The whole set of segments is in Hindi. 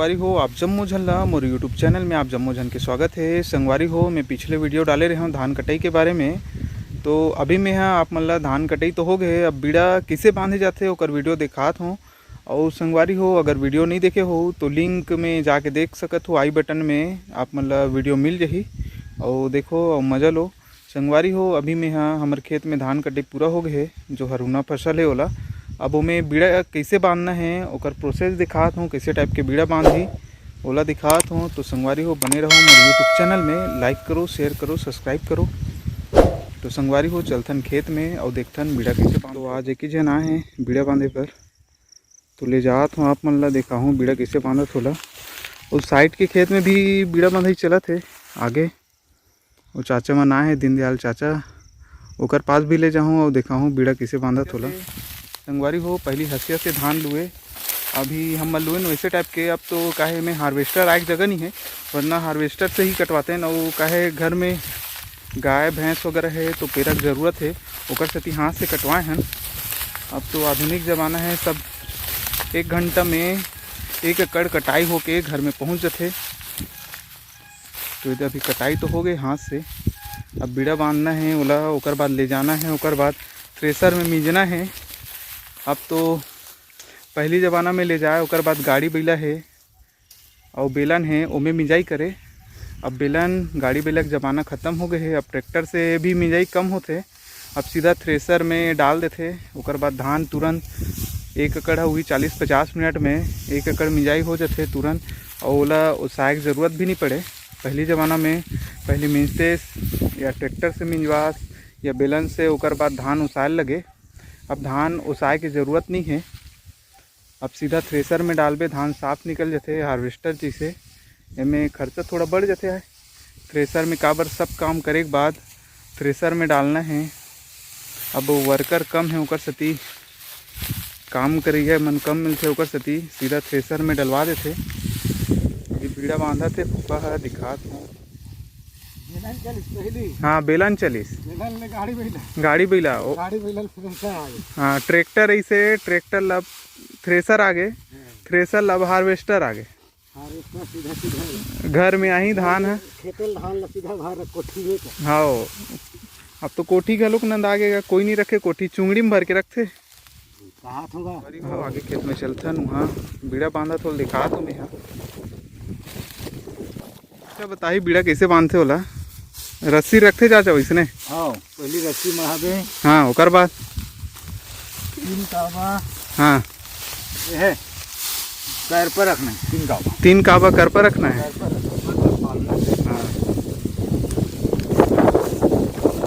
संगवारी हो आप जम्मो झन ला मोर यूट्यूब चैनल में आप जम्मो झन के स्वागत है। संगवारी हो मैं पिछले वीडियो डाले रहे हूँ धान कटाई के बारे में। तो अभी मैं आप मन ला धान कटाई तो हो गए, अब बीड़ा किसे बांधे जाते ओकर वीडियो दिखात हूँ। और संगवारी हो अगर वीडियो नहीं देखे हो तो लिंक में जाके देख सकत हो, आई बटन में आप मन ला वीडियो मिल जाही और देखो और मजा लो। संगवारी हो अभी मैं हमारे खेत में धान कटाई पूरा हो गए है, जो हरूना फसल है ओला अब ओमे बीड़ा कैसे बांधना है ओकर प्रोसेस दिखात हूँ, कैसे टाइप के बीड़ा बांधी ओला दिखात हूँ। तो संगवारी हो बने रहो मेरे यूट्यूब चैनल में, लाइक करो, शेयर करो, सब्सक्राइब करो। तो संगवारी हो चलथन खेत में और देखथन बीड़ा कैसे बांध। तो आज एक ही जन आए हैं बीड़ा बांधे पर, तो ले जात हूँ आप मन ला देखा हूँ बीड़ा कैसे बांधत होला। उस साइड के खेत में भी बीड़ा बांधाई चलत है आगे, वो चाचा मन आए हैं दीनदयाल चाचा, ओकर पास भी ले जाऊँ और देखा हूँ बीड़ा कैसे बांधत होला। संगवारी हो पहली हसिया से धान लुए, अभी हम लुए वैसे टाइप के। अब तो काहे में हार्वेस्टर आए जगह नहीं है, वरना हार्वेस्टर से ही कटवाते हैं। और काहे घर में गाय भैंस वगैरह है तो पेरा की ज़रूरत है, ओकर सेती हाथ से कटवाए हैं। अब तो आधुनिक ज़माना है, सब 1 घंटा में 1 एकड़ कटाई होके घर में पहुंच जाते। तो इधर अभी कटाई तो हो गई हाथ से, अब बीड़ा बांधना है ओला, ओकर बाद ले जाना है, ओकर बाद थ्रेसर में मीजना है। अब तो पहली ज़माना में ले जाए ओकर बाद गाड़ी बैला है और बेलन है ओमे मिंजाई करे। अब बेलन गाड़ी बैला के ज़माना ख़त्म हो गए है, अब ट्रैक्टर से भी मिंजाई कम होते, अब सीधा थ्रेसर में डाल देते। ओकर बाद धान तुरंत 1 एकड़ हुई 40-50 मिनट में 1 एकड़ मिंजाई हो जाते तुरंत, और ओला ओसाए की ज़रूरत भी नहीं पड़े। पहली ज़माना में पहले मिंजते या ट्रैक्टर से मिंजवास या बेलन से, ओकर बाद धान ओसाए लगे। अब धान ओसाए की ज़रूरत नहीं है, अब सीधा थ्रेसर में डालबे धान साफ निकल जाते। हार्वेस्टर जैसे इनमें खर्चा थोड़ा बढ़ जाते है, थ्रेसर में काबर सब काम करे के बाद थ्रेसर में डालना है। अब वर्कर कम है ओकर सती, काम करिए मन कम मिलते ओकर सती सीधा थ्रेसर में डलवा देते। बीड़ा बांधा थे फूफा दिखात हूँ। हाँ बेलन चलिस, गाड़ी बैला हाँ ट्रैक्टर ऐसे, ट्रैक्टर लब थ्रेसर आगे, थ्रेसर लब हार्वेस्टर आगे। घर में आई धान है हाँ। अब तो कोठी घलोक नंद आगेगा, कोई नहीं रखे कोठी, चुंगड़ी में भर के रखते। आगे खेत में चलथन वहाँ बीड़ा बांधा थोड़ा दिखा तो मैं। अच्छा बताइए बीड़ा कैसे बांधते होला? रस्सी रखते चाचा वैसने? हाँ पहली रस्सी मढ़ाबे, हाँ ओकर बाद 3 काबा, हाँ है पैर पर रखना है, 3 काबा, 3 काबा कर पर रखना है। हाँ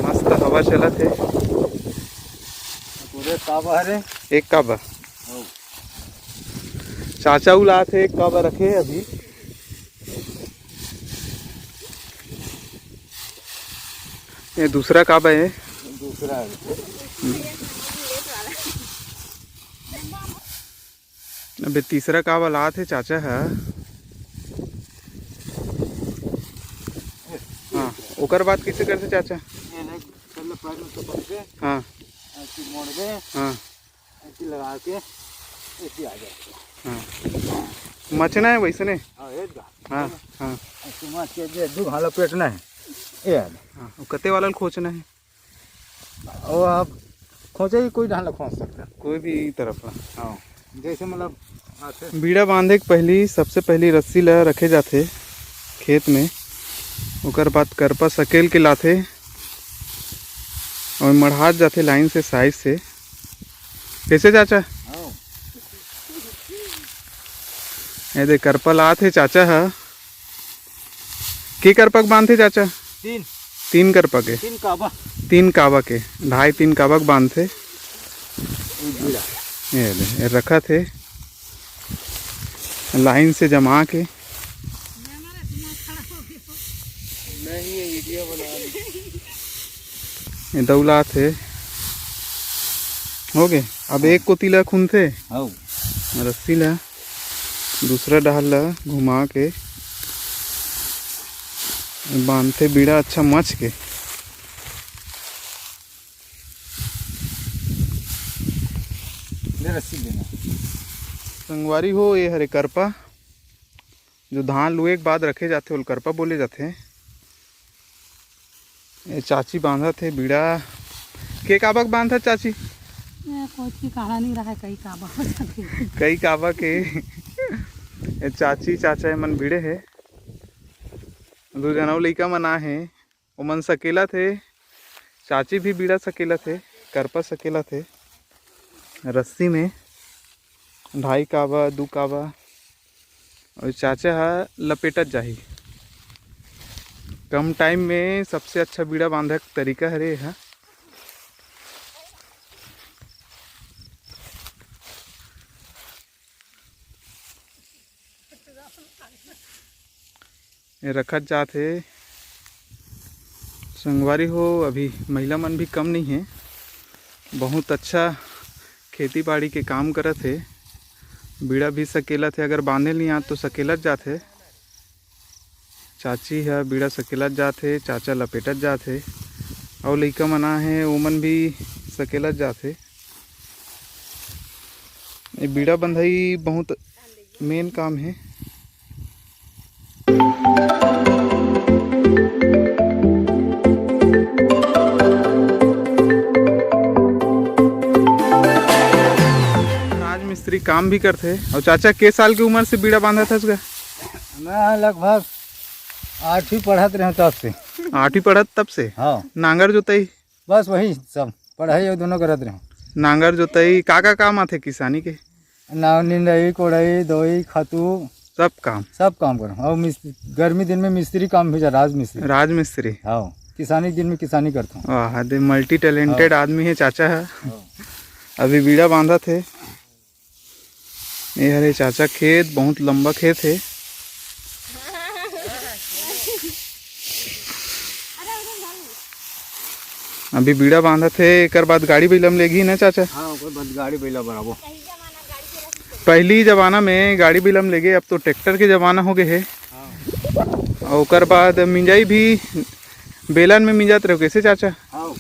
मस्त हवा चलत है। पूरे काबा है 1 काबा चाचा उलात है, 1 काबा रखे अभी। ये दूसरा काबा है, दूसरा है। अबे तीसरा काबा लात है चाचा है। हाँ ओकर बाद कैसे करते चाचा? हाँ ऐसी मोड़ दे, हाँ ऐसी लगा के ऐसी आ जाए। हाँ मचना है वैसने? हाँ हाँ ऐसे मच के 2 घाला पेटना है ये। हाँ कते वाला खोचना है? और आप खोजे ही कोई ढाला खोज सकता है, कोई भी तरफ। हाँ जैसे मतलब बीड़ा बांधे के पहली सबसे पहली रस्सी ला रखे जाते खेत में, ओकर बाद करपा सकेल के लाते और मढ़ात जाते लाइन से साइड से। कैसे चाचा? ये देख करपा लाते चाचा है। के करपक बांधते चाचा? 3 करपा के, 3 काबा, 3 काबा के 2.5-3 काबा के बांधते। ये रखा थे लाइन से जमा के। ये दौला थे हो गए। अब एक को तिला खून थे रस्सी ला, दूसरा डाल ला घुमा के बांधते बीड़ा अच्छा मच के। रस्सी लेना संगवारी हो ये हरे करपा जो धान लुए के बाद रखे जाते ओल करपा बोले जाते। ये चाची बांधा थे बीड़ा के काबक बांधा चाची कोई काढ़ा नहीं रहा है कई काबा कई काबा के ये चाची चाचा मन भिड़े है। दो जनौ लइका मन आ है ओ मन सकेला थे। चाची भी बीड़ा सकेला थे करपा सकेला थे रस्सी में 2.5 काबा 2 काबा और चाचा हा लपेटत जाही। कम टाइम में सबसे अच्छा बीड़ा बांधे का तरीका हरे हा। ये रखत जाते संगवारी हो। अभी महिला मन भी कम नहीं है, बहुत अच्छा खेती बाड़ी के काम करत है। बीड़ा भी सकेला थे, अगर बांधे नहीं आत तो सकेलत जाते। चाची है बीड़ा सकेलत जाते, चाचा लपेटत जाते और लइका मना है ओमन भी सकेलत जाते। ये बीड़ा बंधाई बहुत मेन काम है। राजमिस्त्री काम भी करते। और चाचा के साल की उम्र से बीड़ा बांधा था उसका? मैं लगभग 8वीं पढ़त रहे तब से। 8वीं पढ़त तब से? हाँ। नांगर जोतई? बस वही सब पढ़ाई और दोनों करत रहे। नांगर जोतई का काम आते किसानी के? नाव निंदाई कोड़ाई दोई खातू सब काम करो। और गर्मी दिन में मिस्त्री काम भी जा, राजमिस्त्री। हाँ, किसानी के दिन में किसानी करता हूँ। वाह दे मल्टी टैलेंटेड आदमी है चाचा है। अभी बीड़ा बांधा थे। ये हरे चाचा खेत बहुत लंबा खेत है। अभी बीड़ा बांधा थे एक बाद गाड़ी बैलम लेगी ना चाचा? हाँ, गाड़ी बैला बराबर। पहली जमाना में गाड़ी बिलम ले गए, अब तो ट्रैक्टर के ज़माना हो गए है। और ओकर बाद मिंजाई भी बेलन में मिंजात रहो कैसे चाचा? हाँ।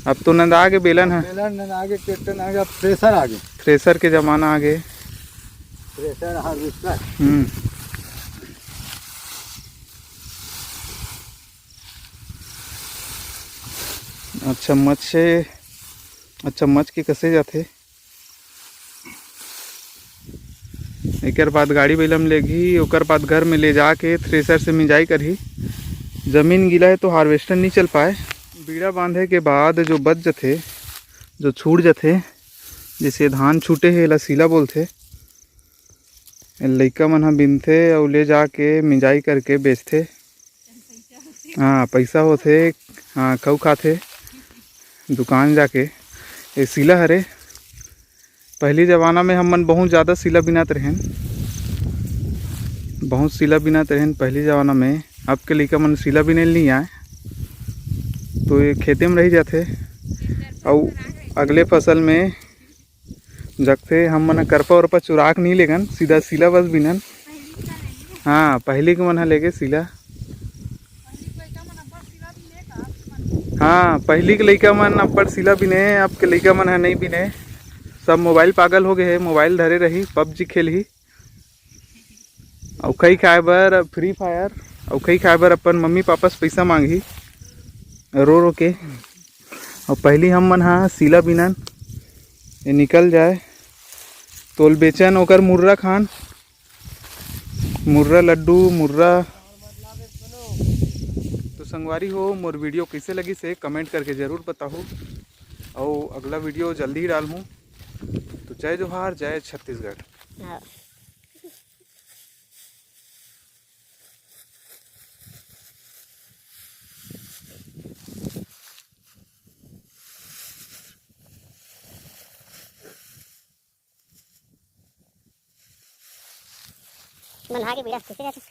अब तो नंदा के बेलन है, बेलन आगे, ट्रैक्टर आगे, अब थ्रेसर आगे। थ्रेसर के ज़माना आगे। Thresher harvester. अच्छा मच के कसे जाते। एक बाद गाड़ी बैलम लेगी, ओकर बाद घर में ले जाके थ्रेसर से मिंजाई करही। ज़मीन गीला है तो हार्वेस्टर नहीं चल पाए। बीड़ा बांधे के बाद जो बच जाते, जो छूट जाते, जैसे धान छूटे है ला सीला बोलते। लइका मन हा बिनथे और ले जाके मिंजाई करके बेचते। हाँ पैसा होते। हाँ खाऊ खाते दुकान जाके। ये सीला हरे पहली ज़माना में हम मन बहुत ज़्यादा सीला बिनात रहें, बहुत सीला बिनात रहें पहली ज़माना में। अब के लइका मन सीला बिने नहीं आए तो ये खेते में रह जाते। और अगले फसल में जगते हम मन करपा उरपा चुराक नहीं लेगन, सीधा सीला बस बिनन। हाँ पहले के मन लेके सीला। हाँ पहली के लइका मन अब्बड़ सीला बिने, अब के लइका मन नहीं बिने। सब मोबाइल पागल हो गए है, मोबाइल धरे रही पबजी खेल ही। और कई खाए बर फ्री फायर, और कई खाए बर अपन मम्मी पापा से पैसा मांगी रो के। और पहली हम मन हाँ सीला बिनन, ये निकल जाए तोल बेचन ओकर मुर्रा खान, मुर्रा लड्डू मुर्रा। तो संगवारी हो मोर वीडियो कैसे लगी से कमेंट करके ज़रूर बताओ। और अगला वीडियो जल्दी ही डालूँ। तो जय जोहार, जय छत्तीसगढ़। बन्हा के बीड़ा कैसे जाते?